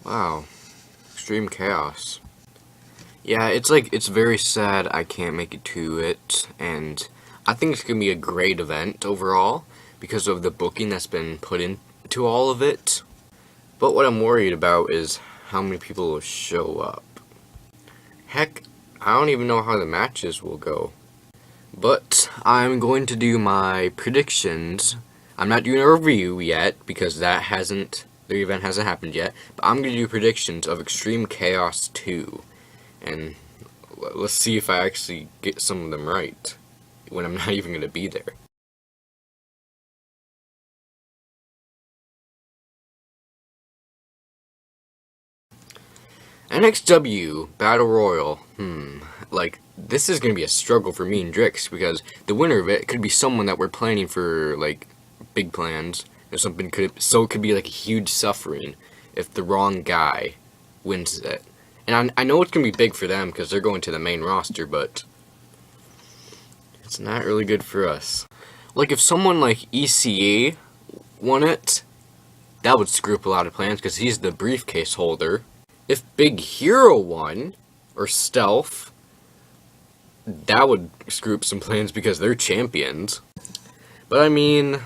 Wow. Extreme chaos. Yeah, it's very sad I can't make it to it, and I think it's gonna be a great event overall because of the booking that's been put into all of it. But what I'm worried about is how many people will show up. Heck, I don't even know how the matches will go. But I'm going to do my predictions. I'm not doing a review yet because the event hasn't happened yet. But I'm going to do predictions of Extreme Chaos 2. And let's see if I actually get some of them right when I'm not even going to be there. NXW Battle Royal. Like, this is going to be a struggle for me and Drix because the winner of it could be someone that we're planning for, like, big plans or something. It could be, like, a huge suffering if the wrong guy wins it. And I know it's going to be big for them because they're going to the main roster, but it's not really good for us. Like, if someone like ECA won it, that would screw up a lot of plans because he's the briefcase holder. If Big Hero won, or Stealth, that would screw up some plans because they're champions. But I mean,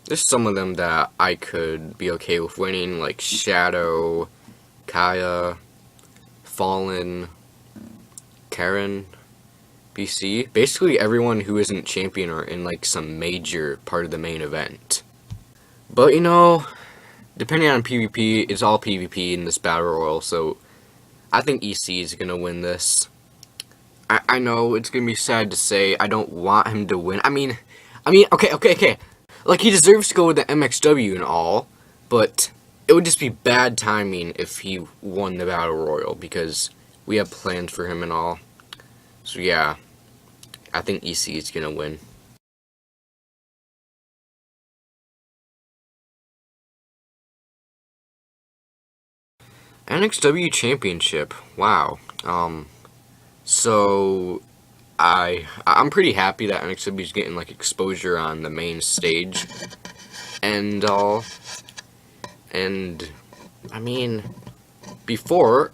there's some of them that I could be okay with winning, like Shadow, Kaya, Fallen, Karen, BC. Basically everyone who isn't champion or in like some major part of the main event. But you know, depending on PvP, it's all PvP in this Battle Royal, so I think EC is going to win this. I know it's going to be sad to say I don't want him to win. I mean, okay. Like, he deserves to go with the MXW and all, but it would just be bad timing if he won the Battle Royal, because we have plans for him and all. So yeah, I think EC is going to win. NXW Championship. Wow. So I'm pretty happy that NXW is getting like exposure on the main stage and all. And I mean, before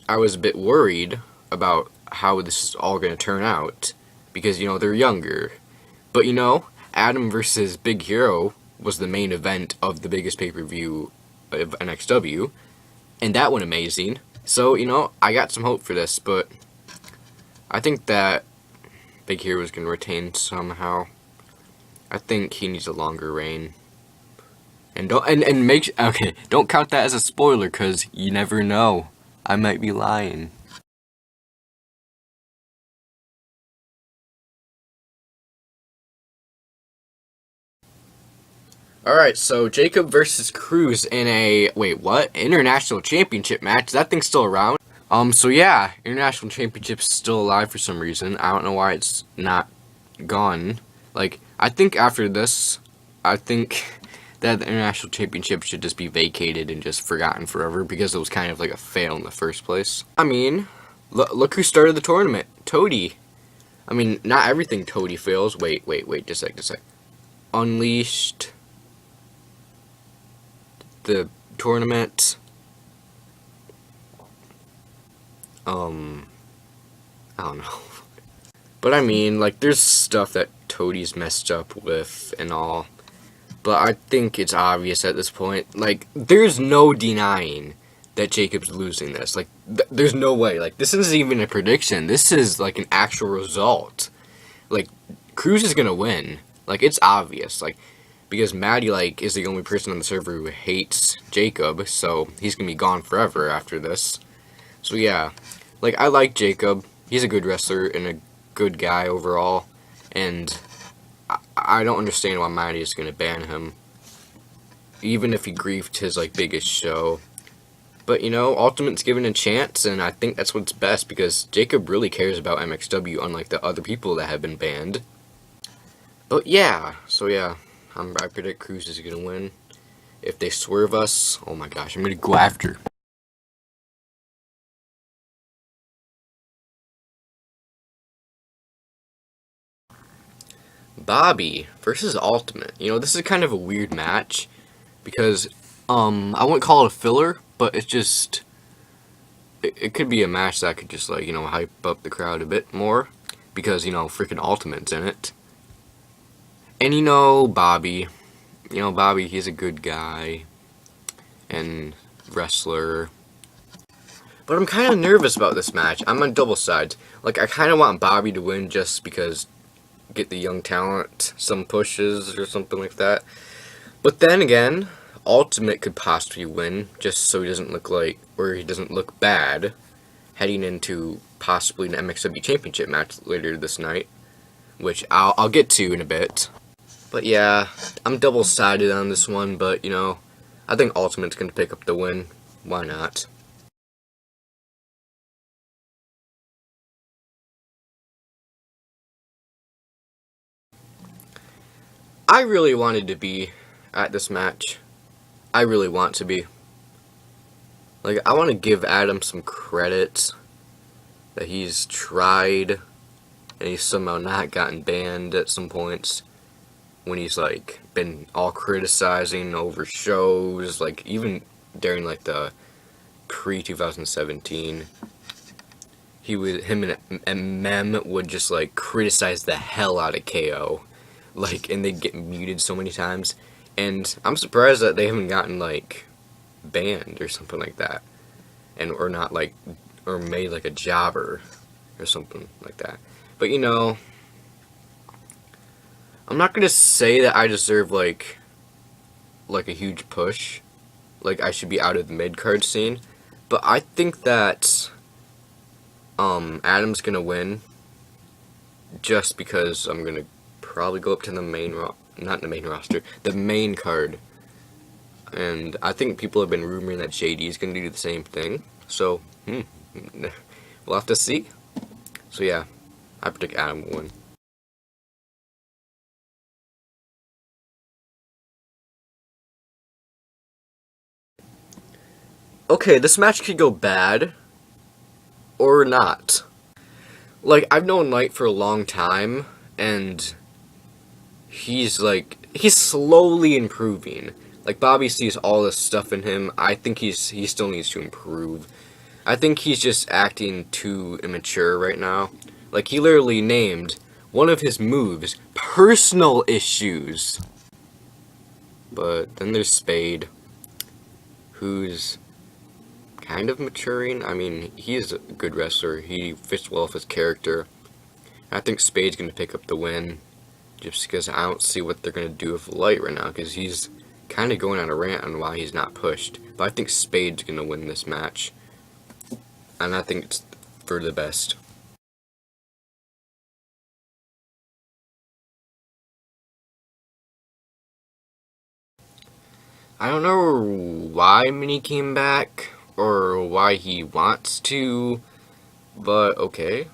I was a bit worried about how this is all going to turn out because you know they're younger. But you know, Adam versus Big Hero was the main event of the biggest pay-per-view of NXW. And that went amazing. So, you know, I got some hope for this, but I think that Big Hero is going to retain somehow. I think he needs a longer reign. And don't count that as a spoiler, cause you never know. I might be lying. Alright, so Jacob versus Cruz in a, wait, what? International Championship match? That thing's still around? So yeah, International Championship's still alive for some reason. I don't know why it's not gone. Like, I think after this, I think that the International Championship should just be vacated and just forgotten forever because it was kind of like a fail in the first place. I mean, look who started the tournament. Toady. I mean, not everything Toady fails. Wait, just a sec. Unleashed the tournament. I don't know. But I mean, like, there's stuff that Toadie's messed up with and all. But I think it's obvious at this point. Like, there's no denying that Jacob's losing this. Like, there's no way. Like, this isn't even a prediction. This is, like, an actual result. Like, Cruz is gonna win. Like, it's obvious. Like, because Maddie, like, is the only person on the server who hates Jacob, so he's gonna be gone forever after this. So, yeah. Like, I like Jacob. He's a good wrestler and a good guy overall. And I don't understand why Maddie is gonna ban him. Even if he griefed his, like, biggest show. But, you know, Ultimate's given a chance, and I think that's what's best, because Jacob really cares about MXW, unlike the other people that have been banned. But, yeah. So, yeah. I predict Cruz is gonna win. If they swerve us, oh my gosh, I'm gonna go after. Bobby versus Ultimate. You know, this is kind of a weird match because I wouldn't call it a filler, but it's just it could be a match that could just like, you know, hype up the crowd a bit more because, you know, freaking Ultimate's in it. And Bobby, he's a good guy and wrestler. But I'm kind of nervous about this match. I'm on double sides. Like, I kind of want Bobby to win just because get the young talent some pushes or something like that. But then again, Ultimate could possibly win just so he doesn't look like, or he doesn't look bad heading into possibly an MXW Championship match later this night, which I'll get to in a bit. But yeah, I'm double-sided on this one, but, you know, I think Ultimate's going to pick up the win. Why not? I really wanted to be at this match. I really want to be. Like, I want to give Adam some credit that he's tried and he's somehow not gotten banned at some points when he's, like, been all criticizing over shows, like, even during, like, the pre-2017, him and Mem would just, like, criticize the hell out of KO. Like, and they'd get muted so many times. And I'm surprised that they haven't gotten, like, banned or something like that. Or not, like, or made, like, a jobber or something like that. But, you know, I'm not going to say that I deserve, like a huge push. Like, I should be out of the mid-card scene. But I think that, Adam's going to win. Just because I'm going to probably go up to the not the main roster, the main card. And I think people have been rumoring that JD is going to do the same thing. So, we'll have to see. So yeah, I predict Adam will win. Okay, this match could go bad or not. Like, I've known Knight for a long time, and he's slowly improving. Like, Bobby sees all this stuff in him. I think he still needs to improve. I think he's just acting too immature right now. Like, he literally named one of his moves personal issues. But then there's Spade, who's kind of maturing. I mean, he's a good wrestler. He fits well with his character. I think Spade's going to pick up the win. Just because I don't see what they're going to do with Light right now, because he's kind of going on a rant on why he's not pushed. But I think Spade's going to win this match. And I think it's for the best. I don't know why Minnie came back, or why he wants to, but okay.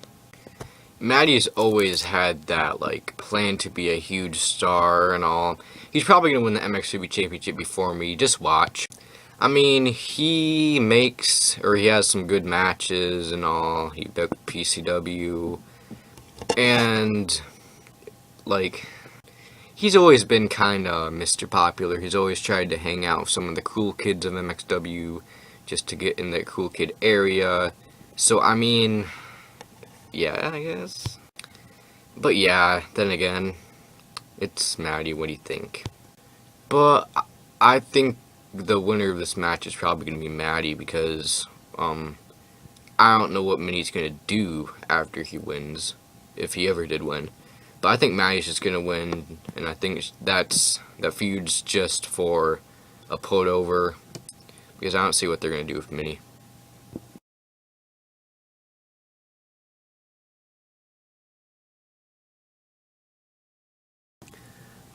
Maddie's always had that, like, plan to be a huge star and all. He's probably going to win the MXW Championship before me, just watch. I mean, he has some good matches and all. He beat PCW, and, like, he's always been kind of Mr. Popular. He's always tried to hang out with some of the cool kids of MXW just to get in that cool kid area. So, I mean, yeah, I guess. But yeah, then again, it's Maddie. What do you think? But I think the winner of this match is probably going to be Maddie because I don't know what Minnie's going to do after he wins, if he ever did win. But I think Maddie's just going to win, and I think that feud's just for a put over because I don't see what they're going to do with Minnie.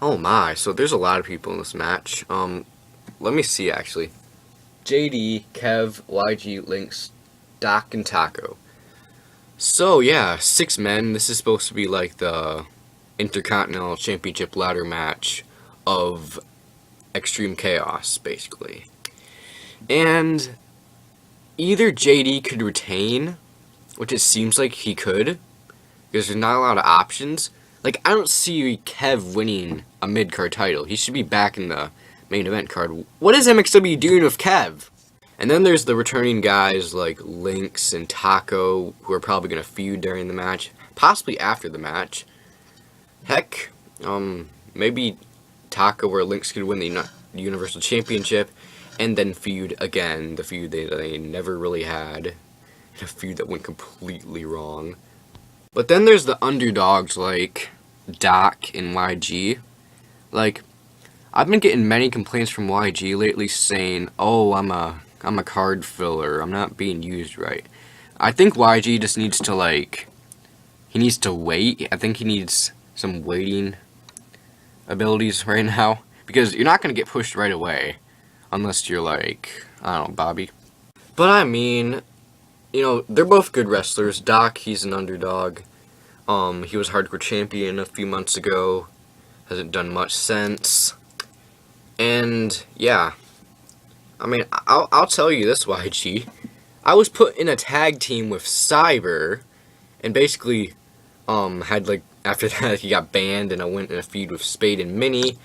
Oh my, so there's a lot of people in this match. Let me see actually. JD, Kev, YG, Lynx, Doc, and Taco. So yeah, 6 men. This is supposed to be like the Intercontinental Championship ladder match of Extreme Chaos, basically. And either JD could retain, which it seems like he could, because there's not a lot of options. Like, I don't see Kev winning a mid-card title. He should be back in the main event card. What is MXW doing with Kev? And then there's the returning guys like Lynx and Taco, who are probably going to feud during the match, possibly after the match. Heck, maybe Taco or Lynx could win the Universal Championship and then feud again, the feud they never really had, a feud that went completely wrong. But then there's the underdogs like Doc and YG. Like, I've been getting many complaints from YG lately saying, "Oh, I'm a card filler. I'm not being used right." I think YG just needs to he needs to wait. I think he needs some waiting abilities right now, because you're not gonna get pushed right away unless you're like, I don't know, Bobby. But I mean, they're both good wrestlers. Doc, he's an underdog. He was hardcore champion a few months ago. Hasn't done much since. And yeah, I mean, I'll tell you this, YG. I was put in a tag team with Cyber, and basically, had after that he got banned, and I went in a feud with Spade and Minnie,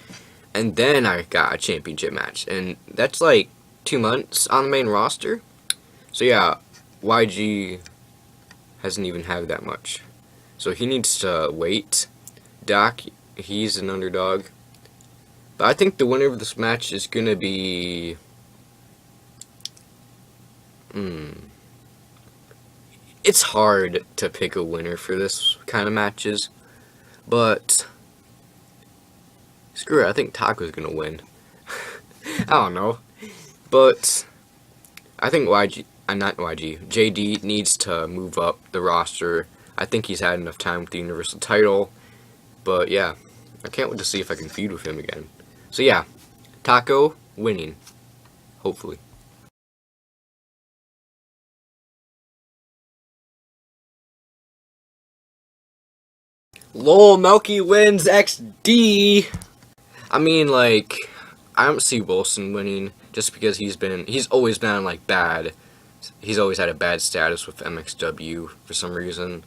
and then I got a championship match, and that's 2 months on the main roster. So yeah, YG hasn't even had that much, so he needs to wait. Doc, he's an underdog, but I think the winner of this match is gonna be it's hard to pick a winner for this kind of matches, but screw it, I think Taco's gonna win. I don't know, but I think JD needs to move up the roster. I think he's had enough time with the Universal title, but yeah, I can't wait to see if I can feud with him again. So yeah, Taco winning, hopefully. LOL, Melky wins XD! I mean, I don't see Wilson winning, just because he's always been, bad. He's always had a bad status with MXW for some reason.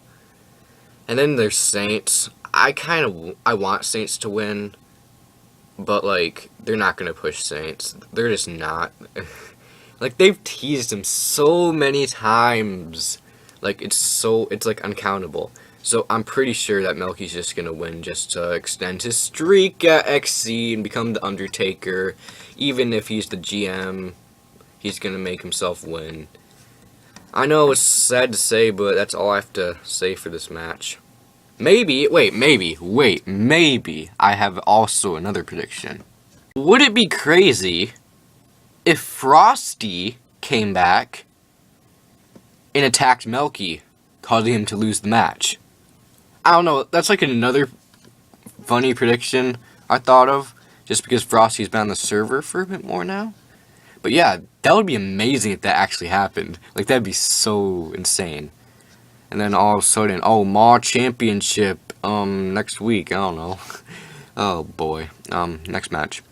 And then there's Saints. I want Saints to win, but, they're not gonna push Saints. They're just not. They've teased him so many times. It's uncountable. So I'm pretty sure that Melky's just gonna win just to extend his streak at XC and become the Undertaker. Even if he's the GM, he's gonna make himself win. I know it's sad to say, but that's all I have to say for this match. Maybe I have also another prediction. Would it be crazy if Frosty came back and attacked Melky, causing him to lose the match? I don't know, that's another funny prediction I thought of, just because Frosty's been on the server for a bit more now. But yeah, that would be amazing if that actually happened. That'd be so insane. And then all of a sudden, oh, Maw Championship, next week, I don't know. Oh boy, next match.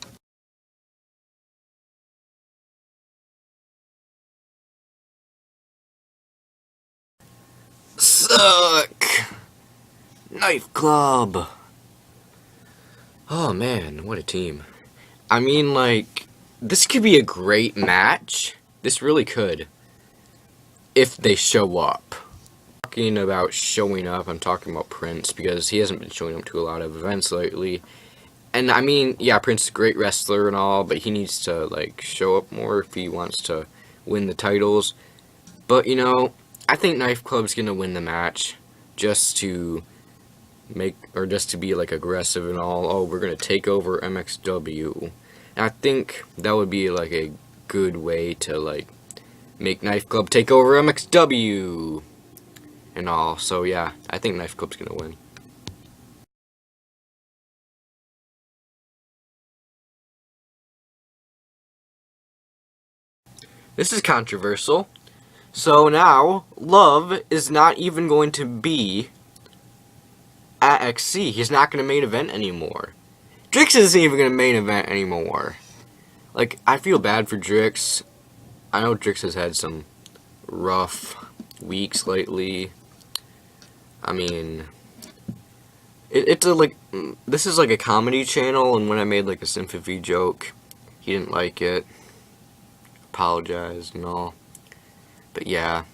Suck! Knife Club! Oh man, what a team. I mean, this could be a great match. This really could. If they show up. Talking about showing up, I'm talking about Prince, because he hasn't been showing up to a lot of events lately. And I mean, yeah, Prince is a great wrestler and all, but he needs to, show up more if he wants to win the titles. But, I think Knife Club's gonna win the match, just to be aggressive and all. Oh, we're gonna take over MXW. And I think that would be a good way to make Knife Club take over MXW and all. So yeah, I think Knife Club's gonna win. This is controversial. So now, Love is not even going to be at XC. He's not going to main event anymore. Drix isn't even going to main event anymore. I feel bad for Drix. I know Drix has had some rough weeks lately. I mean, this is a comedy channel, and when I made a sympathy joke, He didn't like it, apologized and all. But yeah,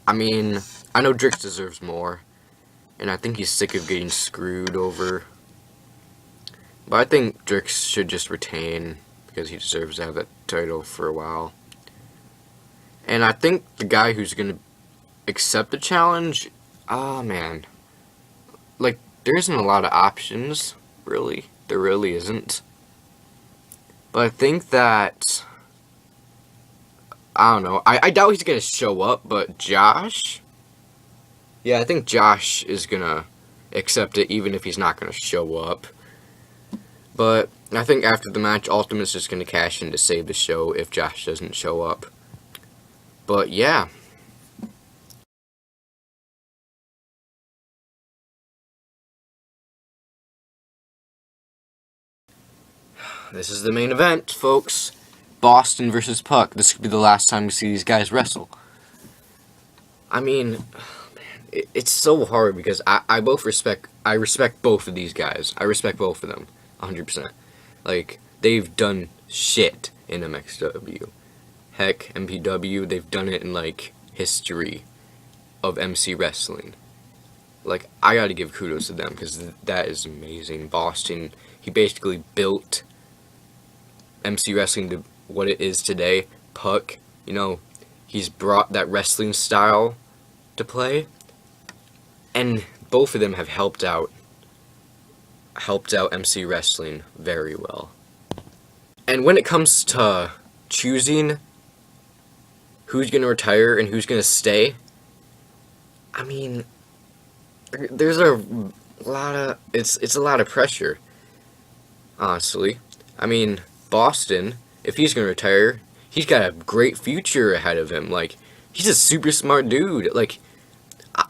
I mean, I know Drix deserves more, and I think he's sick of getting screwed over. But I think Drix should just retain, because he deserves to have that title for a while. And I think the guy who's going to accept the challenge, man. Like, there isn't a lot of options, really. There really isn't. But I think that, I don't know. I doubt he's going to show up, but Josh? Yeah, I think Josh is going to accept it, even if he's not going to show up. But I think after the match, Ultimate's just going to cash in to save the show if Josh doesn't show up. But yeah. This is the main event, folks. Boston versus Puck. This could be the last time we see these guys wrestle. I mean, it's so hard because I respect both of these guys. I respect both of them, 100%. Like, they've done shit in MXW. Heck, MPW, they've done it in, like, history of MC wrestling. Like, I gotta give kudos to them, because that is amazing. Boston, he basically built MC wrestling to what it is today. Puck, you know, he's brought that wrestling style to play, and both of them have helped out MC wrestling very well. And when it comes to choosing who's going to retire and who's going to stay, I mean, there's a lot of, it's a lot of pressure, honestly. I mean, Boston, if he's going to retire, he's got a great future ahead of him. Like, he's a super smart dude. Like,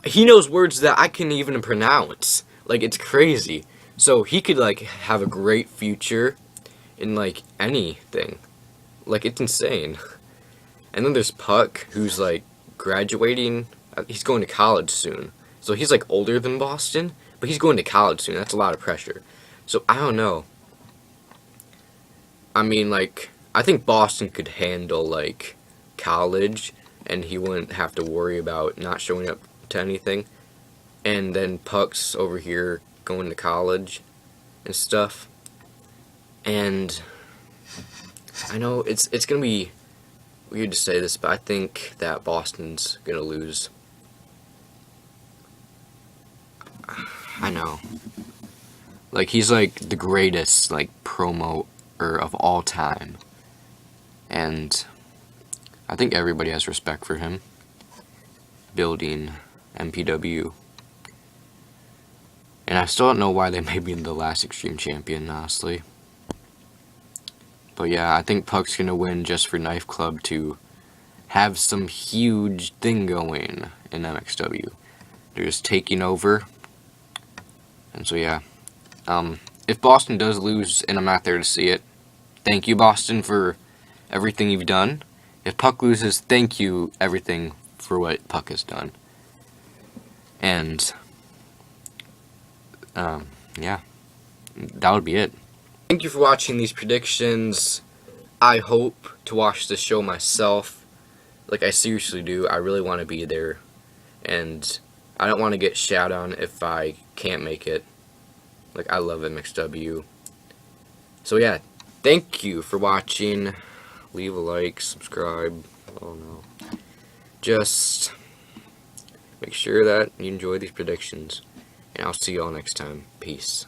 he knows words that I can't even pronounce. Like, it's crazy. So he could, like, have a great future in, like, anything. Like, it's insane. And then there's Puck, who's, like, graduating. He's going to college soon. So he's, like, older than Boston, but he's going to college soon. That's a lot of pressure. So, I don't know. I mean, like, I think Boston could handle, like, college, and he wouldn't have to worry about not showing up to anything. And then Puck's over here going to college and stuff. And I know it's going to be weird to say this, but I think that Boston's going to lose. I know. Like, he's, like, the greatest, like, promoter of all time. And I think everybody has respect for him. Building MPW. And I still don't know why they made me the last Xtreme champion, honestly. But yeah, I think Puck's gonna win just for Knife Club to have some huge thing going in MXW. They're just taking over. And so yeah. If Boston does lose and I'm not there to see it, thank you, Boston, for everything you've done. If Puck loses, thank you, everything, for what Puck has done. And, yeah, that would be it. Thank you for watching these predictions. I hope to watch the show myself. Like, I seriously do. I really want to be there. And I don't want to get shat on if I can't make it. Like, I love MXW. So, yeah, thank you for watching. Leave a like, subscribe. Oh, no. Just make sure that you enjoy these predictions. And I'll see you all next time. Peace.